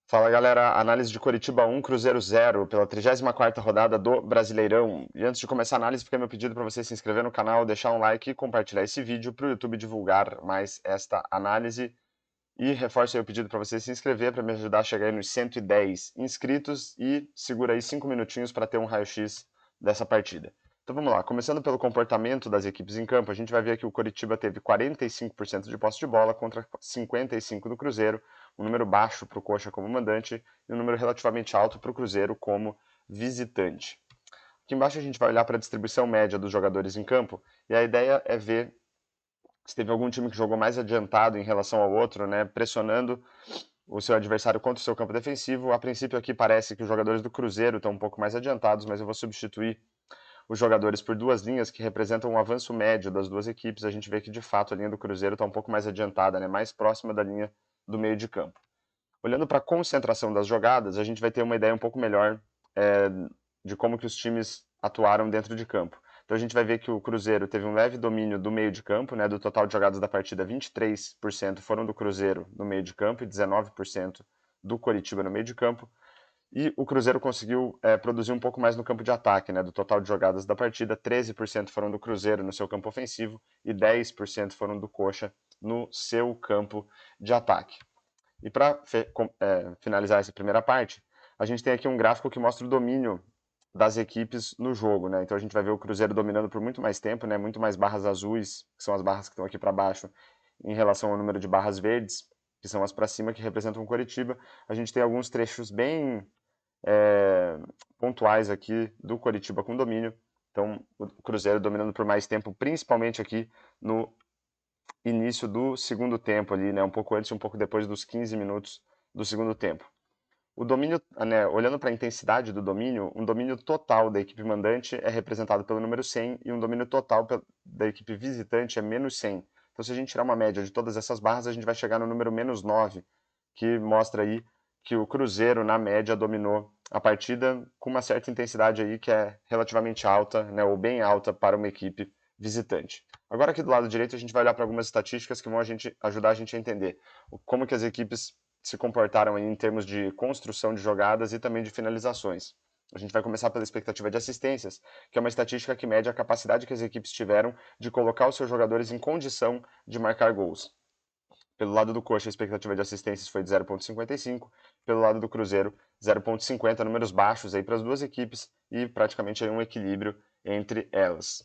Fala galera, análise de Coritiba 1, Cruzeiro 0, pela 34ª rodada do Brasileirão. E antes de começar a análise, fica meu pedido para você se inscrever no canal, deixar um like e compartilhar esse vídeo para o YouTube divulgar mais esta análise. E reforço aí o pedido para você se inscrever para me ajudar a chegar aí nos 110 inscritos e segura aí 5 minutinhos para ter um raio-x dessa partida. Então vamos lá, começando pelo comportamento das equipes em campo, a gente vai ver que o Coritiba teve 45% de posse de bola contra 55% do Cruzeiro, um número baixo para o Coxa como mandante e um número relativamente alto para o Cruzeiro como visitante. Aqui embaixo a gente vai olhar para a distribuição média dos jogadores em campo e a ideia é ver se teve algum time que jogou mais adiantado em relação ao outro, né, pressionando o seu adversário contra o seu campo defensivo. A princípio aqui parece que os jogadores do Cruzeiro estão um pouco mais adiantados, mas eu vou substituir os jogadores por duas linhas que representam um avanço médio das duas equipes. A gente vê que de fato a linha do Cruzeiro está um pouco mais adiantada, né, mais próxima da linha do meio de campo. Olhando para a concentração das jogadas, a gente vai ter uma ideia um pouco melhor de como que os times atuaram dentro de campo. Então a gente vai ver que o Cruzeiro teve um leve domínio do meio de campo, né, do total de jogadas da partida, 23% foram do Cruzeiro no meio de campo e 19% do Coritiba no meio de campo. E o Cruzeiro conseguiu produzir um pouco mais no campo de ataque, né, do total de jogadas da partida, 13% foram do Cruzeiro no seu campo ofensivo e 10% foram do Coxa no seu campo de ataque. E para finalizar essa primeira parte, a gente tem aqui um gráfico que mostra o domínio das equipes no jogo, né? Então a gente vai ver o Cruzeiro dominando por muito mais tempo, né? Muito mais barras azuis, que são as barras que estão aqui para baixo, em relação ao número de barras verdes, que são as para cima, que representam o Coritiba. A gente tem alguns trechos bem pontuais aqui do Coritiba com domínio. Então o Cruzeiro dominando por mais tempo, principalmente aqui no início do segundo tempo ali, né? Um pouco antes e um pouco depois dos 15 minutos do segundo tempo. O domínio, né, olhando para a intensidade do domínio, um domínio total da equipe mandante é representado pelo número 100 e um domínio total da equipe visitante é menos 100. Então, se a gente tirar uma média de todas essas barras, a gente vai chegar no número menos 9, que mostra aí que o Cruzeiro, na média, dominou a partida com uma certa intensidade aí que é relativamente alta, né, ou bem alta para uma equipe visitante. Agora aqui do lado direito a gente vai olhar para algumas estatísticas que vão ajudar a gente a entender como que as equipes se comportaram em termos de construção de jogadas e também de finalizações. A gente vai começar pela expectativa de assistências, que é uma estatística que mede a capacidade que as equipes tiveram de colocar os seus jogadores em condição de marcar gols. Pelo lado do Coxa, a expectativa de assistências foi de 0,55, pelo lado do Cruzeiro, 0,50, números baixos aí para as duas equipes e praticamente aí um equilíbrio entre elas.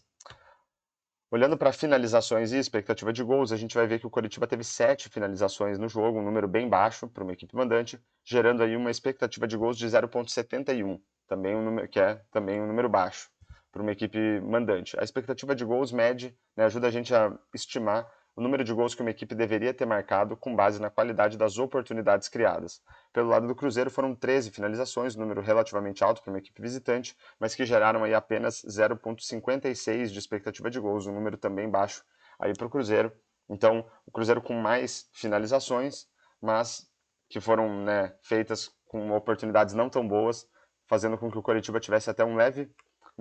Olhando para finalizações e expectativa de gols, a gente vai ver que o Coritiba teve 7 finalizações no jogo, um número bem baixo para uma equipe mandante, gerando aí uma expectativa de gols de 0,71, também que é também um número baixo para uma equipe mandante. A expectativa de gols mede, né, ajuda a gente a estimar o número de gols que uma equipe deveria ter marcado com base na qualidade das oportunidades criadas. Pelo lado do Cruzeiro foram 13 finalizações, número relativamente alto para uma equipe visitante, mas que geraram aí apenas 0,56 de expectativa de gols, um número também baixo aí para o Cruzeiro. Então, o Cruzeiro com mais finalizações, mas que foram, né, feitas com oportunidades não tão boas, fazendo com que o Coritiba tivesse até uma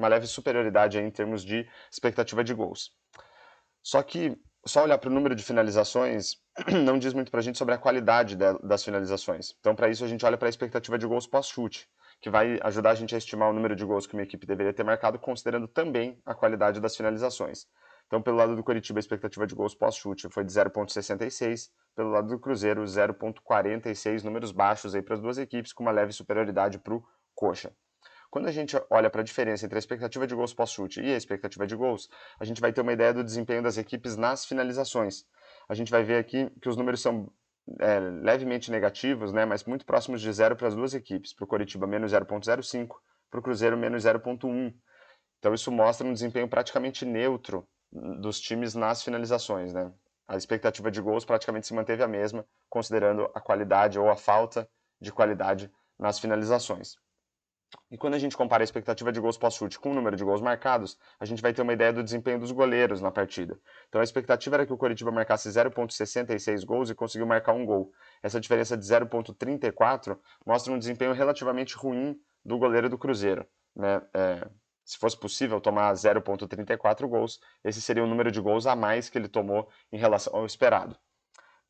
leve superioridade aí em termos de expectativa de gols. Só que só olhar para o número de finalizações não diz muito para a gente sobre a qualidade das finalizações. Então, para isso, a gente olha para a expectativa de gols pós-chute, que vai ajudar a gente a estimar o número de gols que uma equipe deveria ter marcado, considerando também a qualidade das finalizações. Então, pelo lado do Coritiba, a expectativa de gols pós-chute foi de 0,66, pelo lado do Cruzeiro, 0,46, números baixos aí para as duas equipes, com uma leve superioridade para o Coxa. Quando a gente olha para a diferença entre a expectativa de gols pós-chute e a expectativa de gols, a gente vai ter uma ideia do desempenho das equipes nas finalizações. A gente vai ver aqui que os números são levemente negativos, né, mas muito próximos de zero para as duas equipes. Para o Coritiba, menos 0,05, para o Cruzeiro, menos 0,1. Então isso mostra um desempenho praticamente neutro dos times nas finalizações, né? A expectativa de gols praticamente se manteve a mesma, considerando a qualidade ou a falta de qualidade nas finalizações. E quando a gente compara a expectativa de gols pós-chute com o número de gols marcados, a gente vai ter uma ideia do desempenho dos goleiros na partida. Então a expectativa era que o Coritiba marcasse 0,66 gols e conseguiu marcar um gol. Essa diferença de 0,34 mostra um desempenho relativamente ruim do goleiro do Cruzeiro, né? Se fosse possível tomar 0,34 gols, esse seria o número de gols a mais que ele tomou em relação ao esperado.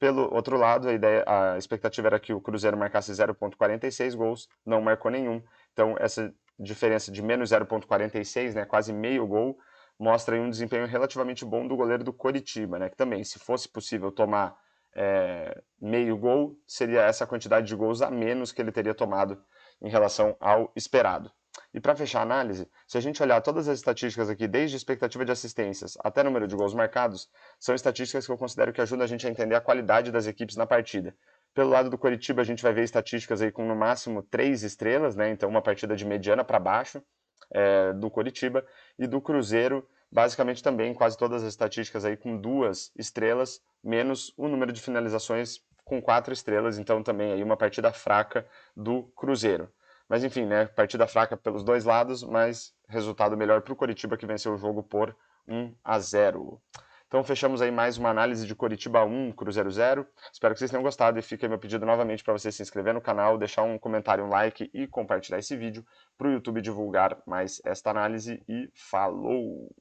Pelo outro lado, a expectativa era que o Cruzeiro marcasse 0,46 gols, não marcou nenhum. Então, essa diferença de menos 0,46, né, quase meio gol, mostra aí um desempenho relativamente bom do goleiro do Coritiba, né, que também, se fosse possível tomar meio gol, seria essa quantidade de gols a menos que ele teria tomado em relação ao esperado. E para fechar a análise, se a gente olhar todas as estatísticas aqui, desde expectativa de assistências até número de gols marcados, são estatísticas que eu considero que ajudam a gente a entender a qualidade das equipes na partida. Pelo lado do Coritiba, a gente vai ver estatísticas aí com no máximo 3 estrelas, né? Então uma partida de mediana para baixo do Coritiba. E do Cruzeiro, basicamente também quase todas as estatísticas aí com 2 estrelas, menos o número de finalizações com 4 estrelas. Então também aí uma partida fraca do Cruzeiro. Mas enfim, né, partida fraca pelos dois lados, mas resultado melhor para o Coritiba, que venceu o jogo por 1-0. Então fechamos aí mais uma análise de Coritiba 1, Cruzeiro 0. Espero que vocês tenham gostado e fica aí meu pedido novamente para você se inscrever no canal, deixar um comentário, um like e compartilhar esse vídeo para o YouTube divulgar mais esta análise. E falou!